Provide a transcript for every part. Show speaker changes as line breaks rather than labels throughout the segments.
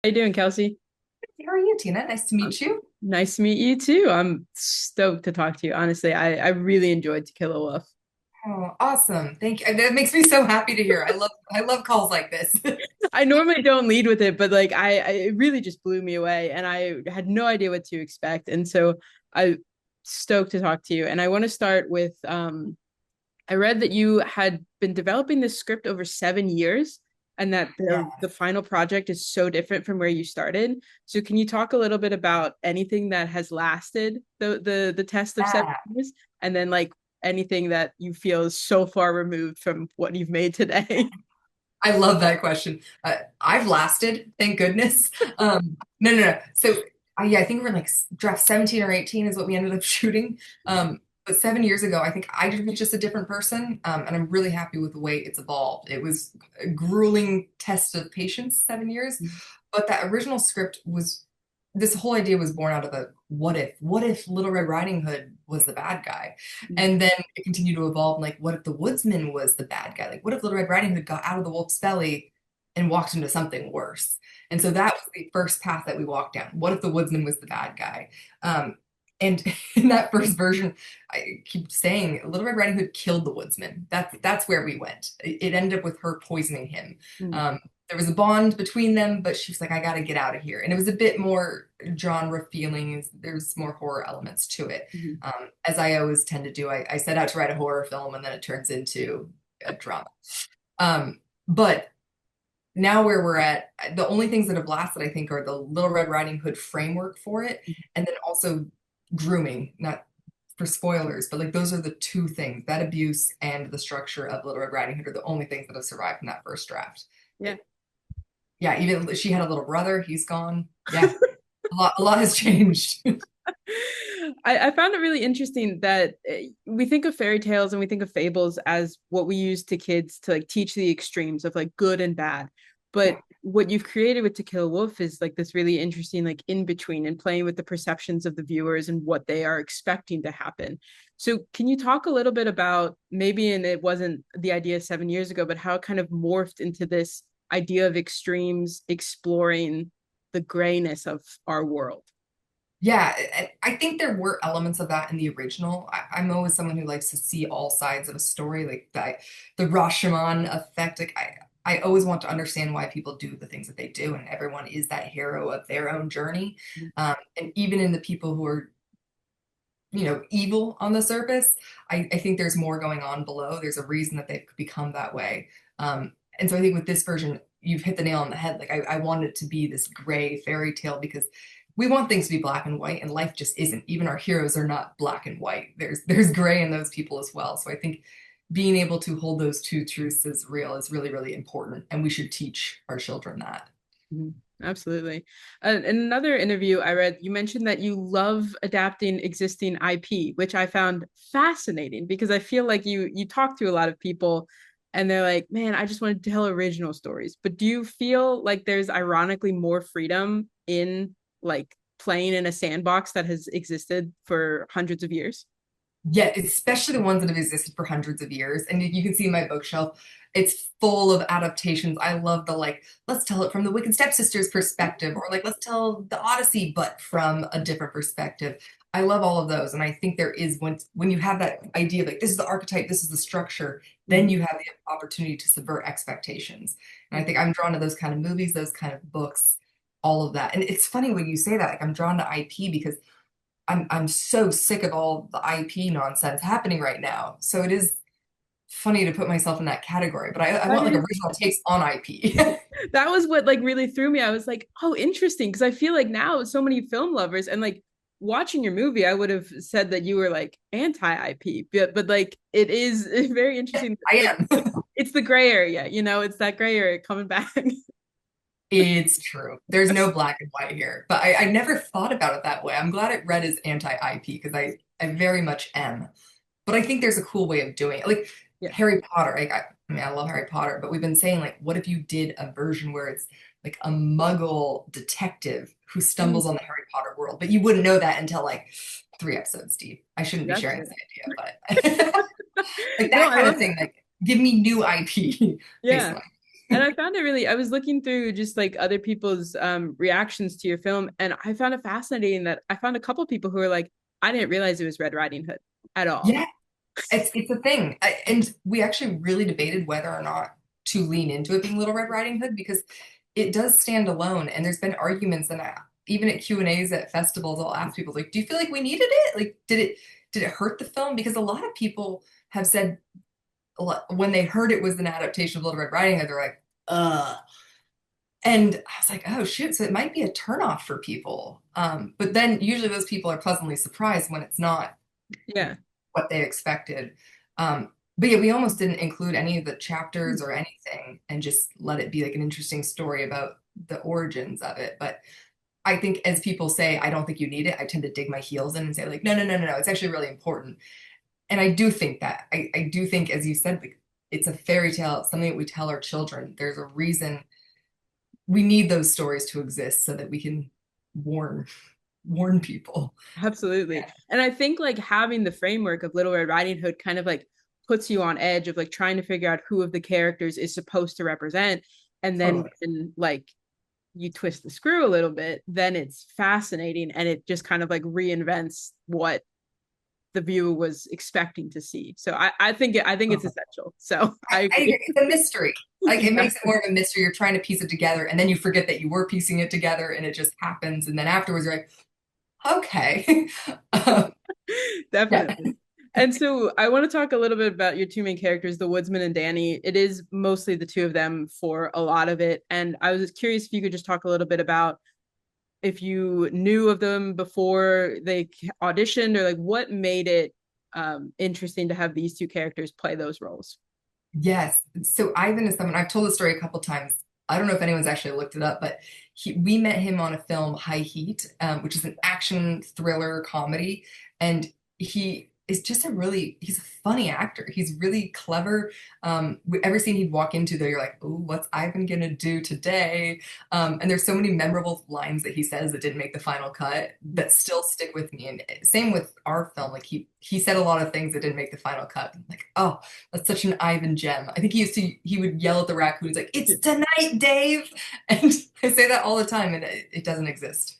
How you doing, Kelsey?
How are you, Tina? Nice to meet you.
Nice to meet you too. I'm stoked to talk to you. Honestly, I really enjoyed To Kill a Wolf.
Oh, awesome. Thank you. That makes me so happy to hear. I love calls like this.
I normally don't lead with it, but like it really just blew me away, and I had no idea what to expect. And so I stoked to talk to you. And I want to start with I read that you had been developing this script over 7 years, and that the final project is so different from where you started. So can you talk a little bit about anything that has lasted the test of seven
Yeah.
years, and then like anything that you feel is so far removed from what you've made today?
I love that question. I've lasted, thank goodness. No, no, no. So, yeah, I think we're in like draft 17 or 18 is what we ended up shooting. But 7 years ago, I think I was just a different person. And I'm really happy with the way it's evolved. It was a grueling test of patience, 7 years. But that original script was, this whole idea was born out of a what if Little Red Riding Hood was the bad guy? And then it continued to evolve. Like, what if the woodsman was the bad guy? Like, what if Little Red Riding Hood got out of the wolf's belly and walked into something worse? And so that was the first path that we walked down. What if the woodsman was the bad guy? And in that first version, I keep saying Little Red Riding Hood killed the woodsman. That's where we went. It ended up with her poisoning him. Um, there was a bond between them, but she was like, I got to get out of here. And it was a bit more genre feelings. There's more horror elements to it. As I always tend to do, I set out to write a horror film and then it turns into a drama. But now where we're at, the only things that have lasted, I think, are the Little Red Riding Hood framework for it, and then also grooming, not for spoilers, but like those are the two things, that abuse and the structure of Little Red Riding Hood are the only things that have survived from that first draft.
Yeah.
It, yeah, even she had a little brother, he's gone. Yeah, a lot has changed.
I found it really interesting that we think of fairy tales and we think of fables as what we use to kids to like teach the extremes of like good and bad. But
Yeah.
what you've created with To Kill a Wolf is like this really interesting like in between and playing with the perceptions of the viewers and what they are expecting to happen. So can you talk a little bit about maybe, and it wasn't the idea 7 years ago, but how it kind of morphed into this idea of extremes exploring the grayness of our world?
Yeah, I think there were elements of that in the original. I'm always someone who likes to see all sides of a story, like the Rashomon effect. Like I always want to understand why people do the things that they do, and everyone is that hero of their own journey. And even in the people who are, evil on the surface, I think there's more going on below. There's a reason that they've become that way. And so I think with this version, you've hit the nail on the head. Like I wanted it to be this gray fairy tale because we want things to be black and white, and life just isn't. Even our heroes are not black and white. There's gray in those people as well. So I think being able to hold those two truths as real is really, really important, and we should teach our children that.
Mhm. Absolutely. In another interview I read, you mentioned that you love adapting existing IP, which I found fascinating because I feel like you talk to a lot of people and they're like, "Man, I just want to tell original stories." But do you feel like there's ironically more freedom in like playing in a sandbox that has existed for hundreds of years?
Yeah, especially the ones that have existed for hundreds of years. And you can see my bookshelf, it's full of adaptations. I love the like, let's tell it from the Wicked Stepsisters perspective, or like, let's tell the Odyssey, but from a different perspective. I love all of those. And I think there is when you have that idea of like, this is the archetype, this is the structure, then
Mhm.
you have the opportunity to subvert expectations. And I think I'm drawn to those kind of movies, those kind of books, all of that. And it's funny when you say that, like I'm drawn to IP because I'm so sick of all the IP nonsense happening right now. So it is funny to put myself in that category, but I
That
want like
is
original takes on IP.
that was what like really threw me. I was like, oh, interesting. Because I feel like now so many film lovers and like watching your movie, I would have said that you were like anti-IP, but like it is very interesting.
I
Like
am.
it's the gray area, it's that gray area coming back.
It's true. There's no black and white here, but I never thought about it that way. I'm glad it read as anti-IP because I very much am. But I think there's a cool way of doing it. Like
Yeah.
Harry Potter. Like I mean, I love Harry Potter, but we've been saying like, what if you did a version where it's like a Muggle detective who
Mm,
stumbles on the Harry Potter world, but you wouldn't know that until like 3 episodes deep. I shouldn't be
that's
sharing
it.
this idea, but like
No,
that
I
kind of
love
thing.
that.
Like, give me new IP,
Yeah.
basically.
And I found it really, I was looking through just like other people's reactions to your film, and I found it fascinating that I found a couple people who were like, I didn't realize it was Red Riding Hood at all.
Yeah, it's a thing. And we actually really debated whether or not to lean into it being Little Red Riding Hood because it does stand alone. And there's been arguments, and even at Q&As at festivals, I'll ask people like, "Do you feel like we needed it? Like, did it hurt the film?" Because a lot of people have said when they heard it was an adaptation of Little Red Riding Hood, they're like, "Ugh." And I was like, "Oh shoot!" So it might be a turnoff for people. But then usually those people are pleasantly surprised when it's not
Yeah,
what they expected. But yeah, we almost didn't include any of the chapters or anything and just let it be like an interesting story about the origins of it. But I think as people say, I don't think you need it, I tend to dig my heels in and say, like, no, no, no, no, no, it's actually really important. And I do think that. I do think, as you said, like, it's a fairy tale, it's something that we tell our children. There's a reason we need those stories to exist so that we can warn warn people.
absolutely. And I think like having the framework of Little Red Riding Hood kind of like puts you on edge of like trying to figure out who of the characters is supposed to represent. And then
Totally.
when like you twist the screw a little bit, then it's fascinating and it just kind of like reinvents what the viewer was expecting to see. So I think it's essential. So I
I
agree.
agree. It's a mystery. Like it
Yeah,
makes it more of a mystery. You're trying to piece it together, and then you forget that you were piecing it together, and it just happens. And then afterwards, you're like, okay, um, yeah,
definitely. And so I want to talk a little bit about your two main characters, the woodsman and Danny. It is mostly the two of them for a lot of it. And I was curious if you could just talk a little bit about if you knew of them before they auditioned or like what made it interesting to have these two characters play those roles.
yes. So Ivan is someone I've told the story a couple times. I don't know if anyone's actually looked it up, but we met him on a film, High Heat, which is an action thriller comedy, and he is just he's a funny actor. He's really clever. Every scene he'd walk into, though, you're like, "Oh, what's Ivan gonna do today?" And there's so many memorable lines that he says that didn't make the final cut that still stick with me. And same with our film, like he said a lot of things that didn't make the final cut. I'm like, oh, that's such an Ivan gem. I think he would yell at the raccoons like, "It's tonight, Dave," and I say that all the time, and it doesn't exist.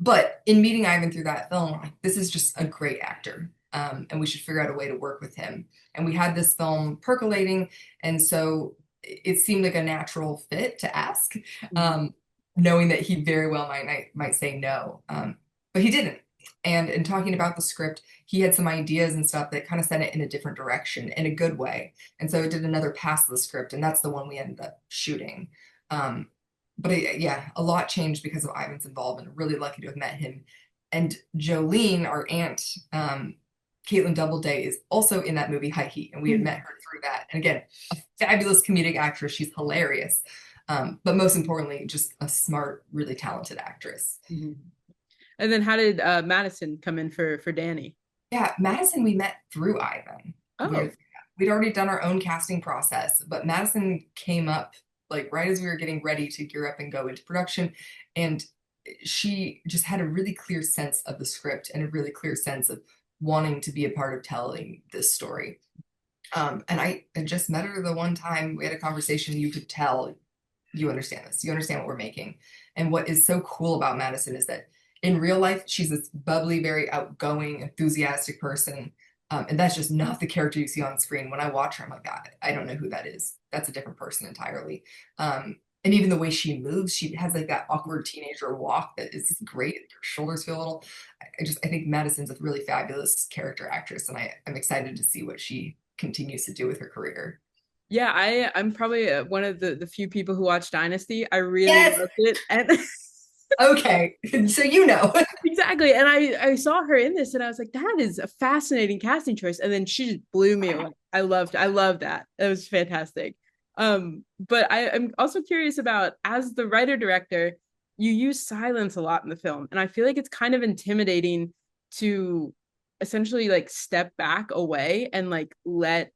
But in meeting Ivan through that film, I'm like, this is just a great actor, and we should figure out a way to work with him. And we had this film percolating, and so it seemed like a natural fit to ask, um, knowing that he very well might say no, but he didn't. And in talking about the script, he had some ideas and stuff that kind of sent it in a different direction in a good way. And so it did another pass of the script, and that's the one we ended up shooting. Um, but yeah, a lot changed because of Ivan's involvement. Really lucky to have met him. And Jolene, our aunt, Caitlin Doubleday, is also in that movie High Heat, and we had met her through that. And again, a fabulous comedic actress. She's hilarious. But most importantly, just a smart, really talented actress.
Mm-hmm. And then how did Madison come in for Danny?
Yeah, Madison we met through Ivan.
Oh,
We'd already done our own casting process, but Madison came up like right as we were getting ready to gear up and go into production, and she just had a really clear sense of the script and a really clear sense of wanting to be a part of telling this story. And I just met her the one time we had a conversation. You could tell you understand this. You understand what we're making. And what is so cool about Madison is that in real life, she's this bubbly, very outgoing, enthusiastic person. And that's just not the character you see on screen. When I watch her, I'm like, I don't know who that is. That's a different person entirely. And even the way she moves, she has like that awkward teenager walk that is great. Her shoulders feel a little. I think Madison's a really fabulous character actress, and I'm excited to see what she continues to do with her career.
yeah, I'm probably one of the few people who watch Dynasty. I really
Yes.
loved it, and
Okay. So you know.
exactly. And I saw her in this, and I was like, that is a fascinating casting choice. And then she just blew me away. I loved that. It was fantastic. But I'm also curious about as the writer director, you use silence a lot in the film, and I feel like it's kind of intimidating to essentially like step back away and like let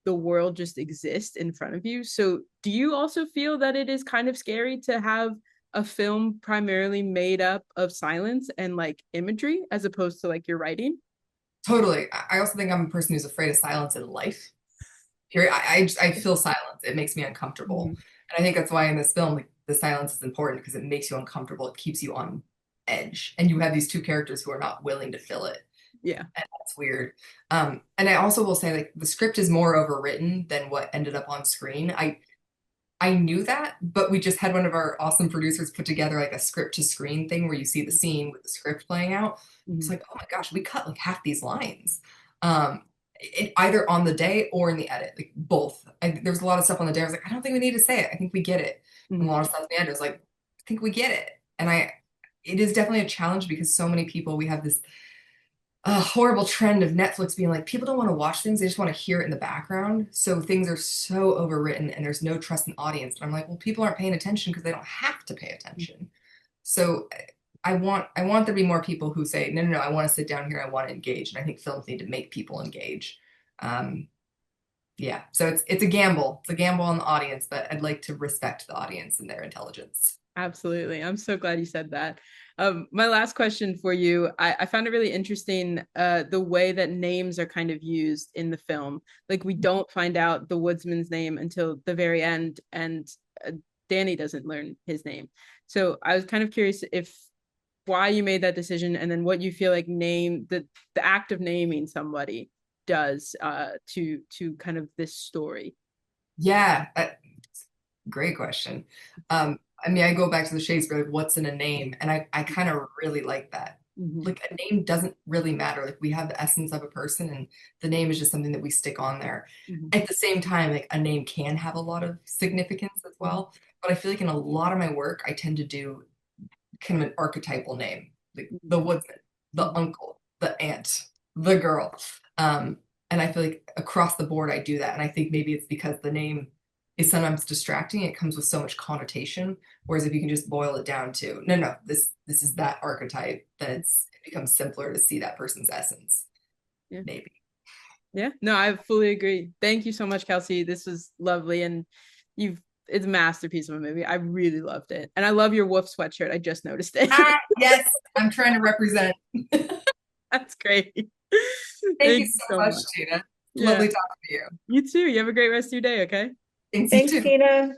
the world just exist in front of you. So, do you also feel that it is kind of scary to have a film primarily made up of silence and like imagery as opposed to like your writing?
Totally. I also think I'm a person who's afraid of silence in life. I feel silence. It makes me uncomfortable.
Mhm.
And I think that's why in this film, like, the silence is important because it makes you uncomfortable. It keeps you on edge. And you have these two characters who are not willing to fill it.
Yeah.
And that's weird. And I also will say, like, the script is more overwritten than what ended up on screen. I knew that, but we just had one of our awesome producers put together like a script to screen thing where you see the scene with the script playing out. It's
Mhm.
like, oh my gosh, we cut like half these lines. Um, either on the day or in the edit, like both. There's a lot of stuff on the day. I was like, I don't think we need to say it. I think we get it. And a
Mhm.
lot of stuff at the end, I was like, I think we get it. It is definitely a challenge because so many people, we have this horrible trend of Netflix being like, people don't want to watch things, they just want to hear it in the background. So things are so overwritten and there's no trust in the audience. And I'm like, well, people aren't paying attention because they don't have to pay attention. So I want there to be more people who say, no, no, no, I want to sit down here, I want to engage. And I think films need to make people engage. Um, yeah, so it's a gamble. It's a gamble on the audience, but I'd like to respect the audience and their intelligence.
Absolutely. I'm so glad you said that. My last question for you, I found it really interesting, the way that names are kind of used in the film. Like we don't find out the woodsman's name until the very end, and Danny doesn't learn his name. So I was kind of curious if why you made that decision, and then what you feel like the act of naming somebody does to kind of this story.
Yeah, great question. I mean, I go back to the Shakespeare, like, what's in a name? And I kind of really like that.
Mm-hmm.
Like, a name doesn't really matter. Like, we have the essence of a person, and the name is just something that we stick on there.
Mm-hmm.
At the same time, like, a name can have a lot of significance as well. But I feel like in a lot of my work, I tend to do kind of an archetypal name, like the woodsman, the
Mm-hmm.
uncle, the aunt, the girl. And I feel like across the board, I do that. And I think maybe it's because the name is sometimes distracting. It comes with so much connotation. Whereas if you can just boil it down to, no, no, this is that archetype, then it becomes simpler to see that person's essence,
Yeah.
maybe.
Yeah, no, I fully agree. Thank you so much, Kelsey. This was lovely, and you've it's a masterpiece of a movie. I really loved it, and I love your wolf sweatshirt. I just noticed it.
Ah, yes, I'm trying to represent.
That's great.
Thank you
Thank you
so
so
much,
much.
Tina.
Yeah,
Lovely talking to you.
you too. You have a great rest of your day. Okay.
Thanks, you
Thanks,
too.
Tina.